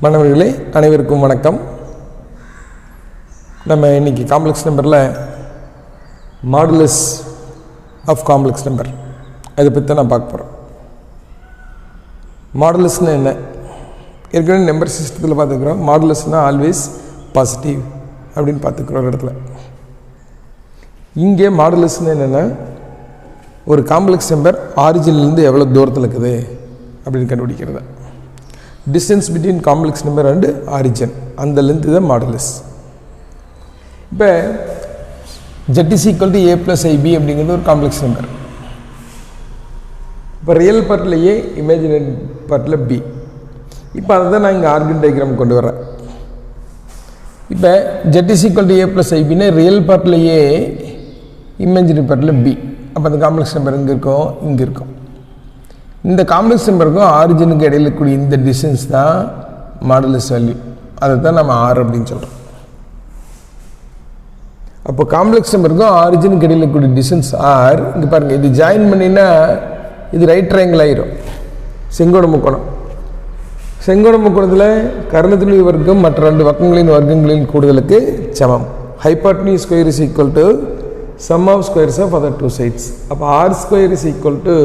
மாணவர்களே அனைவருக்கும் வணக்கம். நம்ம இன்னைக்கு காம்ப்ளெக்ஸ் நம்பரில் மாடுலஸ் ஆஃப் காம்ப்ளெக்ஸ் நம்பர் அதை பற்றி தான் நான் பார்க்க போகிறோம். மாடுலஸ்னால் என்ன? ஏற்கனவே நம்பர் சிஸ்டத்தில் பார்த்துக்கிறோம். மாடுலஸ்னால் ஆல்வேஸ் பாசிட்டிவ் அப்படின்னு பார்த்துக்கிறோம் ஒரு இடத்துல. இங்கே மாடுலஸ்னால் என்னென்னா ஒரு காம்ப்ளெக்ஸ் நம்பர் ஆரிஜின்லேருந்து எவ்வளோ தூரத்தில் இருக்குது அப்படின்னு கண்டுபிடிக்கிறது. Distance between complex number and origin, அந்த லென்த்து தான் மாடுலஸ். இப்போ z = a + ib அப்படிங்கிறது ஒரு காம்ப்ளெக்ஸ் நம்பர். இப்போ ரியல் பார்ட்டில் ஏ, இமேஜினரி பார்ட்டில் பி. இப்போ அதை தான் நான் இங்கே ஆர்கன் டயக்ராம் கொண்டு வரேன். இப்போ z = a + ibனா ரியல் பார்ட்டில் ஏ, இமேஜினரி பார்ட்டில் பி. அப்போ அந்த காம்ப்ளெக்ஸ் நம்பர் எங்கே இருக்கும்? இங்கே இருக்கும். இந்த காம்ப்ளெக்ஸ் நம்பருக்கும் ஆரிஜினுக்கு இடையில கூடிய இந்த டிஸ்டன்ஸ் தான் மாடுலஸ் வேல்யூ. அதை தான் நம்ம ஆர் அப்படின்னு சொல்கிறோம். அப்போ காம்ப்ளெக்ஸ் நம்பருக்கும் ஆரிஜினுக்கு இடையில கூடிய டிஸ்டன்ஸ் ஆர். இங்கே பாருங்கள், இது ஜாயின் பண்ணினா இது ரைட் ட்ரையாங்கிள் ஆயிரும். செங்கோண முக்கோணம். செங்கோண முக்கோணத்தில் கர்ணத்தினுடைய வர்க்கம் மற்ற ரெண்டு பக்கங்களின் வர்க்கங்களின் கூடுதலுக்கு சமம். Hypotenuse square is equal to sum of squares of other two sides. அப்போ R square is equal to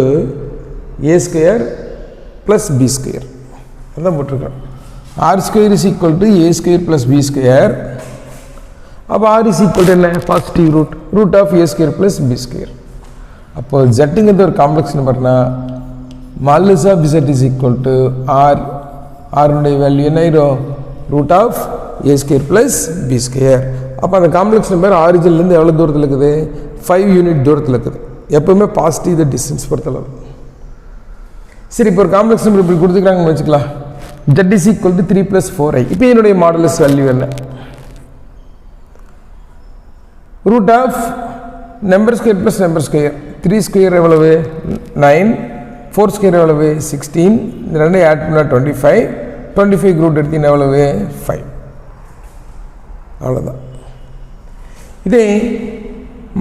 a square plus B square. அதான் போட்டிருக்கோம். R square is equal to a square plus B square. அப்போ R is equal to என்ன? Positive root of a square plus B square. அப்போ ஜட்டுங்கிறது ஒரு complex நம்பர்னா modulus of z is equal to R. ஆருடைய value என்ன ஆயிரும்? Root of a square plus B square. அப்போ அந்த காம்ப்ளெக்ஸ் நம்பர் ஆரிஜின்லேருந்து எவ்வளோ தூரத்தில் இருக்குது? 5 யூனிட் தூரத்தில் இருக்குது. எப்போவுமே பாசிட்டிவ் த டிஸ்டன்ஸ் பொறுத்தளவு. சரி, இப்போ ஒரு காம்ப்ளெக்ஸ் நம்பர் இப்படி கொடுத்துக்கிறாங்கன்னு வச்சுக்கலாம். z is equal to 3 + 4i. இப்போ என்னுடைய மாடுலஸ் வேல்யூ என்ன? Root of number square plus number square. 3 square எவ்வளவு? 9. 4 ஸ்கொயர் எவ்வளவு? 16. இந்த ரெண்டையும் ஆட் பண்ணால் 25. 25 ரூட் எடுத்தீங்கன்னா எவ்வளவு? 5. அவ்வளோதான். இதே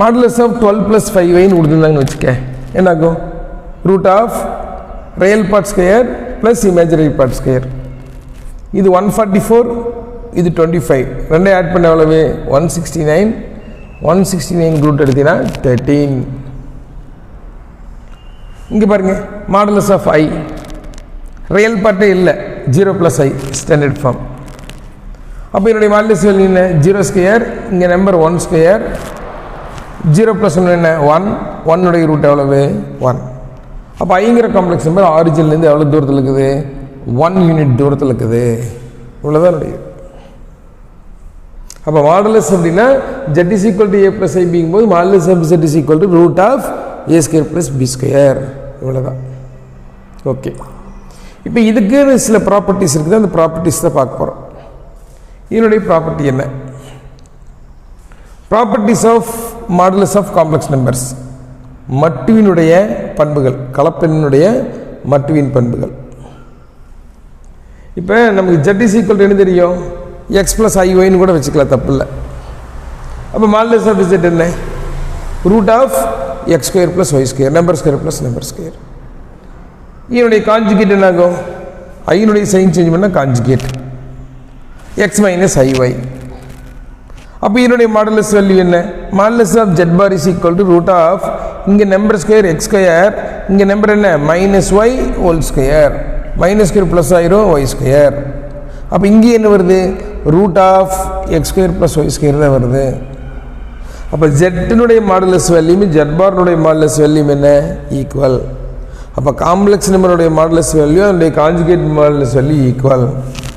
மாடுலஸ் ஆஃப் 12 + 5iன்னு கொடுத்துருந்தாங்கன்னு வச்சுக்க, என்னாகும்? Root of real part square plus imaginary part square. இது 144, இது 25. ரெண்டையும் ஆட் பண்ண எவ்வளவு? 169. 169 ரூட் எடுத்தீங்கன்னா 13. இங்கே பாருங்க, மாடுலஸ் ஆஃப் i ரியல் பார்ட்டே இல்லை, 0 + i ஸ்டாண்டர்ட் ஃபார்ம். அப்போ என்னுடைய மாடுலஸ் வேல்யூ என்ன? 0 ஸ்கொயர். இங்கே நம்பர் 1 ஸ்கொயர். 0 + 1 என்ன? 1. 1 ரூட் எவ்வளவு? 1. அப்போ ஐங்கிற காம்ப்ளெக்ஸ் நம்பர் ஆரிஜின்லேருந்து எவ்வளோ தூரத்தில் இருக்குது? 1 யூனிட் தூரத்தில் இருக்குது. இவ்வளோதான் முடியும். அப்போ மாடுலஸ் அப்படின்னா z is equal to a + ibங்கும் போது modulus of z is equal to root of a square plus B square. இவ்வளோதான். ஓகே, இப்போ இதுக்கு சில ப்ராப்பர்ட்டிஸ் இருக்குது. அந்த ப்ராப்பர்ட்டிஸ் தான் பார்க்க போகிறோம். இதனுடைய ப்ராப்பர்ட்டி என்ன? Properties of modulus of complex numbers. மட்டுவினுடைய பண்புகள், கலப்பெண்ணுடைய மட்டுவின் பண்புகள். இப்போ நமக்கு z இஸ் ஈக்குவல் டு என்ன தெரியும்? x + iy கூட வச்சுக்கலாம், தப்பு இல்லை. அப்போ மாடுலஸ் ஆஃப் z என்ன? Root of x square plus y square, number square plus number square. இதனுடைய கான்ஜுகேட் என்ன ஆகும்? ஐனுடைய சைன் சேஞ்ச் பண்ணால் கான்ஜுகேட் x - iy. அப்போ இதனுடைய மாடுலஸ் வேல்யூ என்ன? Modulus of z bar is equal to root of, இங்கே நம்பர் ஸ்கொயர் x ஸ்கொயர், இங்கே நம்பர் என்ன? -y whole square. Minus square plus ஆயிரும் y ஸ்கொயர். அப்போ இங்கே என்ன வருது? Root of x square plus y square தான் வருது. அப்போ ஜெட்டினுடைய மாடுலஸ் வேல்யூம் z பாருடைய மாடுலஸ் வேல்யூம் என்ன? ஈக்குவல். அப்போ காம்ப்ளெக்ஸ் நம்பருடைய மாடுலஸ் வேல்யூ அதனுடைய கான்ஜுகேட் மாடுலஸ் வேல்யூ ஈக்குவல்.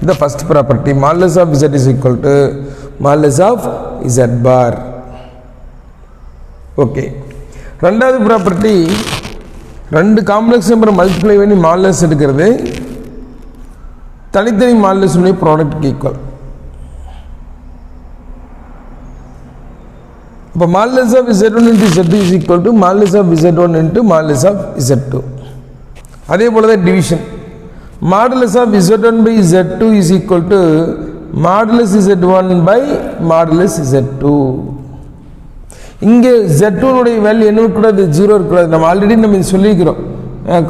இந்த first property. Modulus of z is equal to modulus of z bar. Okay, ரெண்டாவது ப்ராப்பர்ட்டி, ரெண்டு காம்ப்ளெக்ஸ் நம்பர் மல்டிப்ளை பண்ணி மாடுலஸ் எடுக்கிறது தனித்தனி மாடுலஸ் உடைய ப்ராடக்ட்டுக்கு ஈக்குவல். அப்போ modulus of z1 × z2 is equal to modulus of z1 × modulus of z2. அதே போல தான் division. Modulus of z1/z2 is equal to modulus z1/மாடுலஸ் z2. இங்கே z2 வேல்யூ என்ன இருக்கக்கூடாது? 0 இருக்கக்கூடாது. நம்ம ஆல்ரெடி சொல்லியிருக்கிறோம்.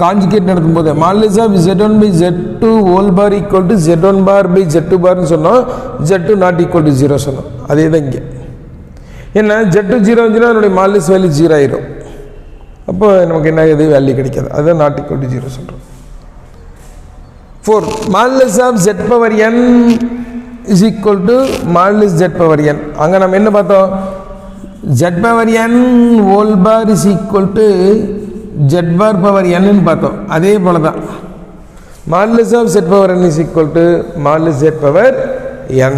காஞ்சுகேட் நடக்கும்போது modulus of Z1 by Z2 whole bar equal to Z1 bar by Z2 பார்னு சொன்னோம், Z2 நாட் ஈக்குவல் டு 0 சொன்னோம். அதே தான் இங்கே. ஏன்னா Z2 0 வந்துச்சுன்னா அதனுடைய மாடுலஸ் வேல்யூ 0 ஆயிரும். அப்போ நமக்கு என்ன ஆகுது, வேல்யூ கிடைக்காது. அதுதான் நாட் ஈக்குவல் டு 0 சொல்கிறோம். 4 modulus of Z power n is equal to modulus Z power n. அங்கே நம்ம என்ன பார்த்தோம், Z power n whole bar is equal to Z bar power n பார்த்தோம். அதே போல தான் modulus of Z power n is equal to modulus Z power n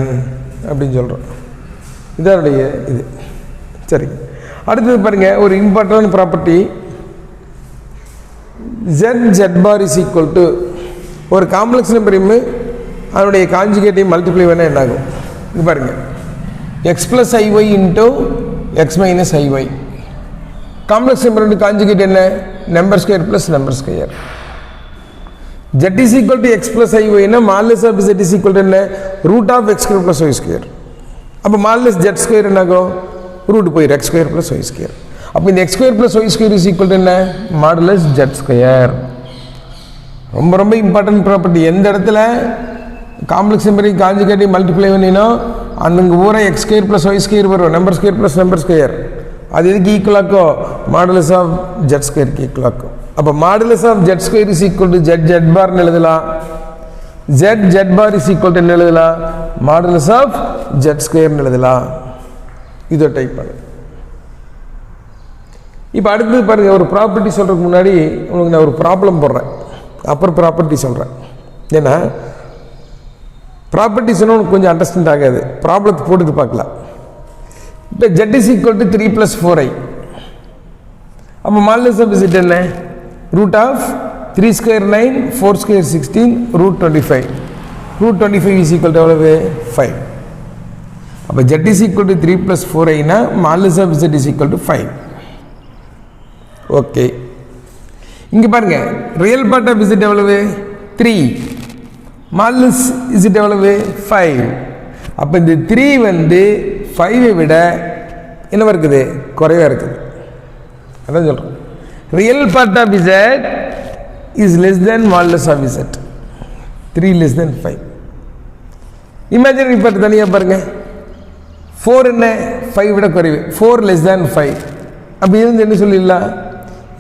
அப்படின்னு சொல்கிறோம். இதனுடைய இது சரி. அடுத்தது பாருங்க, ஒரு important property Z bar is equal to ஒரு காம்ப்ளெக்ஸ் நம்பர் அதனுடைய காஞ்சுகேட்டையும் மல்டிப்ளை பண்ணால் என்ன ஆகும். இது பாருங்க, x + iy into x minus iy. Complex number conjugate என்ன, number square plus number square. Z is equal to x + iy என்ன, modulus of Z is equal to என்ன, root of x square plus Y square. அப்போ modulus Z square என்ன ஆகும், root போயிடும், x square plus Y square. அப்போ இந்த x square plus Y square is equal to என்ன, modulus Z square. ரொம்ப ரொம்ப இம்பார்ட்டன்ட் ப்ராப்பர்ட்டி. எந்த இடத்துல காம்ப்ளெக்ஸ் நம்பரையும் காஞ்சுகேட்டையும் மல்டிப்ளை பண்ணினோ அங்கே ஊரா x square plus Y square வரும், number square plus number square. அது எதுக்கு ஈக்குவலாக்கோ, மாடுலஸ் ஆஃப் Z ஸ்கொயருக்கு ஈக்குவலாக்கும். அப்போ modulus of Z square is equal to Z பார்னு எழுதலாம். Z bar is equal to என்ன எழுதலாம், மாடுலஸ் ஆஃப் Z ஸ்கொயர்னு எழுதலாம். இதை டைப் பண்ணு. இப்போ அடுத்தது பாருங்க, ஒரு ப்ராப்பர்ட்டி சொல்கிறதுக்கு முன்னாடி உங்களுக்கு நான் ஒரு ப்ராப்ளம் போடுறேன், அப்புறம் ப்ராப்பர்ட்டி சொல்கிறேன். ஏன்னா ப்ராப்பர்ட்டி சொன்னால் உனக்கு கொஞ்சம் அண்டர்ஸ்டாண்ட் ஆகாது, ப்ராப்ளத்தை போட்டுட்டு பார்க்கலாம். இப்போ Z is equal to 3 + 4i. அப்போ மாடுலஸ் ஆஃப் Z என்ன, root of 3 square 9, 4 square 16, root 25. Root 25 is equal to எவ்வளவு, 5. அப்போ Z இஸ் ஈக்குவல் டு 3 + 4iனா modulus of Z is equal to 5. Okay, இங்கே பாருங்க, ரியல் பார்ட் ஆஃப் Z எவ்வளவு, 3. Modulus Z எவ்வளவு, 5. அப்போ இந்த 3 வந்து 5ஐ விட என்னவா இருக்குது, குறைவாக இருக்குது. அதான் சொல்கிறோம், real part of Z is less than modulus of Z. 3 less than 5. Imaginary part தனியாக பாருங்க, 4 என்ன, 5 விட குறைவு, 4 லெஸ் தேன் 5. அப்படி இருந்து என்ன சொல்லிடலாம்,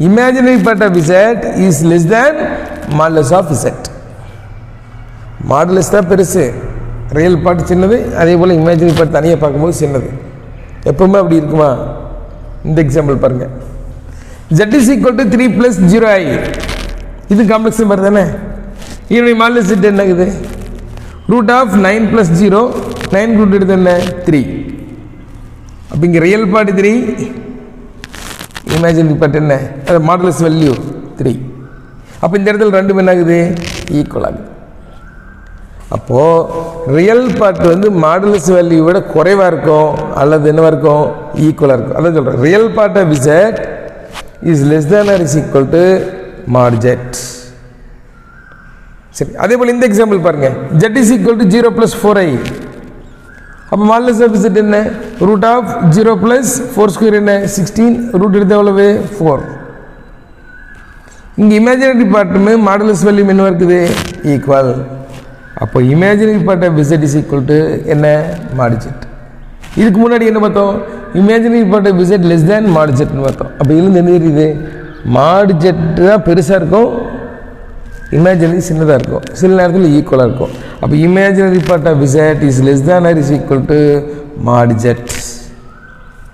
imaginary part of Z is less than modulus of Z. Modulus தான் பெருசு, ரியல் பார்ட் சின்னது. அதே போல் இமேஜினரி பார்ட் தனியாக பார்க்கும்போது சின்னது. எப்பவுமே அப்படி இருக்குமா, இந்த எக்ஸாம்பிள் பாருங்கள். Z is equal to 3 + 0i. இது காம்ப்ளெக்ஸ் நம்பர் தானே. இதனுடைய மாடுலஸ் Z என்னங்குது, ரூட் ஆஃப் 9 + 0, 9 ரூட் எடுத்து என்ன, 3. அப்போ இங்கே ரியல் பார்ட் 3, இமேஜினரி பார்ட் என்ன, அது மாடுலஸ் வேல்யூ 3. அப்போ இந்த இடத்துல ரெண்டும் என்ன ஆகுது, ஈக்குவல் ஆகுது. அப்போது ரியல் பார்ட் வந்து மாடுலஸ் வேல்யூ விட குறைவாக இருக்கும் அல்லது என்னவாக இருக்கும், ஈக்குவலாக இருக்கும். அதான் சொல்கிறேன், real part of Z is less than or is equal to mod Z. சரி, அதே போல் இந்த எக்ஸாம்பிள் பாருங்க, Z is equal to 0 + 4i. அப்போ மாடுலஸ் ஆஃப் Z என்ன, ரூட் ஆஃப் 0 + 4 ஸ்கொயர் என்ன, 16, ரூட் எடுத்து எவ்வளவு, 4. இங்கே இமேஜினரி பார்ட்டுமே மாடுலஸ் வேல்யூ என்ன இருக்குது, ஈக்குவல். அப்போ imaginary part of Z is equal to என்ன, மாட் Z. இதுக்கு முன்னாடி என்ன பார்த்தோம், imaginary part of Z less than mod Zன்னு பார்த்தோம். அப்போ இதுலேருந்து என்ன தெரியுது, மாட் Z தான் பெருசாக இருக்கும், இமேஜினரி சின்னதாக இருக்கும், சில நேரத்தில் ஈக்குவலாக இருக்கும். அப்போ imaginary part of Z is less than or is equal to mod Z.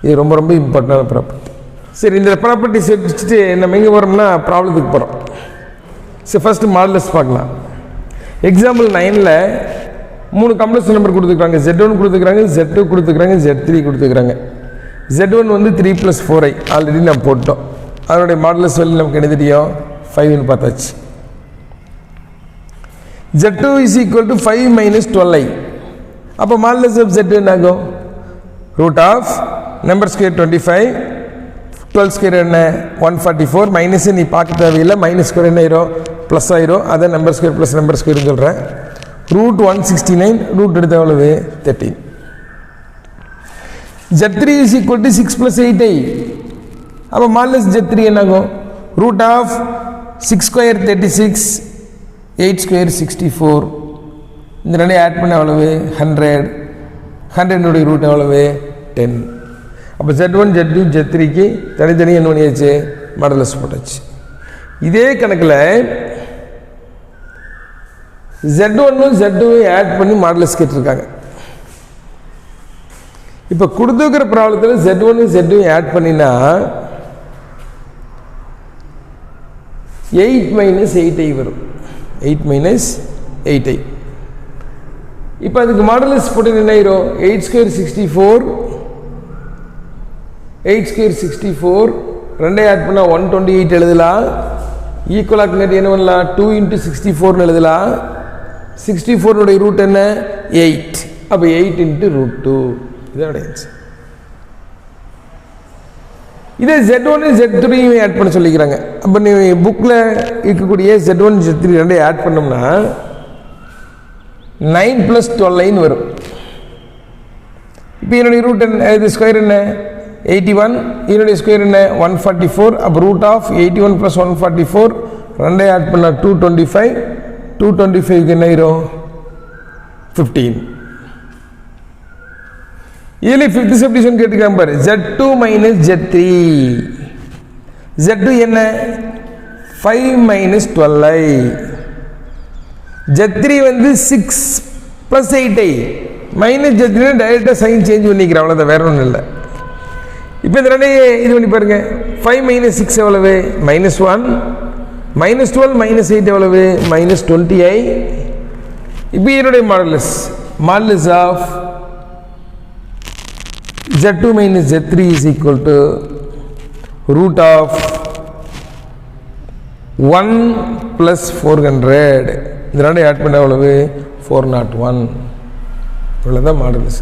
இது ரொம்ப ரொம்ப இம்பார்ட்டண்டான ப்ராப்பர்ட்டி. சரி, இந்த ப்ராப்பர்ட்டி வச்சுட்டு நம்ம எங்கே போகிறோம்னா ப்ராப்ளத்துக்கு போகிறோம். சரி, ஃபஸ்ட்டு மாடுலஸ் பார்க்கலாம். எக்ஸாம்பிள் 9ல் 3 காம்ப்ளெக்ஸ் நம்பர் கொடுத்துருக்காங்க. Z1 கொடுத்துருக்காங்க, Z2 கொடுத்துருக்காங்க, Z3 கொடுத்துருக்காங்க. Z1 வந்து 3 + 4i ஆல்ரெடி நம்ம போட்டோம். அதனுடைய மாடுலஸ் வேல்யூ நமக்கு என்ன தெரியும், 5ன்னு பார்த்தாச்சு. Z2 is equal to 5 - 12i. அப்போ மாடுலஸ் ஆஃப் Z என்ன ஆகும், root of number square 25, 12 square என்ன 144, மைனஸ் நீ பார்க்க தேவையில்லை, மைனஸ் ஸ்கொயர் என்ன ஆயிரும், ப்ளஸ் ஆயிரும். அதான் நம்பர் ஸ்கொயர் ப்ளஸ் நம்பர் ஸ்கொயர்னு சொல்கிறேன். ரூட் 169, ரூட் எடுத்த எவ்வளவு, 13. Z3 is equal to 6 + 8i. அப்போ மாடுலஸ் Z3 என்ன ஆகும், ரூட் ஆஃப் 6 ஸ்கொயர் 36, 8 ஸ்கொயர் 64. இந்த ரெண்டையும் ஆட் பண்ண எவ்வளவு? 100. 100 ரூட் எவ்வளவு? 10. அப்போ Z1 Z2 Z3க்கு தனித்தனி என்ன பண்ணியாச்சு? மாடுலஸ் போட்டாச்சு. இதே கணக்கில் Z1 Z2 ஆட் பண்ணி மாடுலஸ் கேட்டிருக்காங்க. இப்போ கொடுத்துருக்கிற ப்ராப்ளத்தில் Z1 Z2 ஆட் பண்ணினா 8 - 8i வரும். 8 - 8i. இப்போ அதுக்கு மாடுலஸ் போட்டு என்ன ஆயிரும்? 8 ஸ்கொயர் 64, 8 ஸ்கொயர் 64 ரெண்டே ஆட் பண்ணால் 128 எழுதலாம். ஈக்குவலாக என்ன பண்ணலாம்? 2 × 64 எழுதலாம். 64 ரூட் என்ன? 8. அப்போ 8 × √2. இதோட ஆன்சர். இதே Z1 Z3 ஆட் பண்ண சொல்லிக்கிறாங்க. அப்போ நீ புக்கில் இருக்கக்கூடிய Z1 Z3 ரெண்டே ஆட் பண்ணோம்னா 9 + 12 வரும். இப்போ என்னுடைய ரூட் என்ன? இது ஸ்கொயர் என்ன? 81. இதனுடைய ஸ்கொயர் என்ன? 144. அப்போ ரூட் ஆஃப் 81 + 144 ரெண்டே ஆட் பண்ணால் 225. 225க்கு என்ன ஆயிரும்? 15. இதில் 5th சப்டிவிஷன் கேட்டுக்காம பாரு. Z2 - Z3. Z2 என்ன? 5 - 12i. Z3 வந்து 6 + 8i. -Z3 டைரெக்டாக சைன் சேஞ்ச் பண்ணிக்கிறேன், அவ்வளோதான், வேற ஒன்றும் இல்லை. இப்போ இந்த ரெண்டையே இது பண்ணி பாருங்க. 5 - 6 எவ்வளவு? -1. -12 - 8 எவ்வளவு? -20i. இப்போ இதனுடைய modulus of Z2 - Z3 is equal to root of 1 + 400. இந்த ரெண்டையும் ஆட் பண்ண எவ்வளவு? 401. இவ்வளோதான் மாடுலஸ்.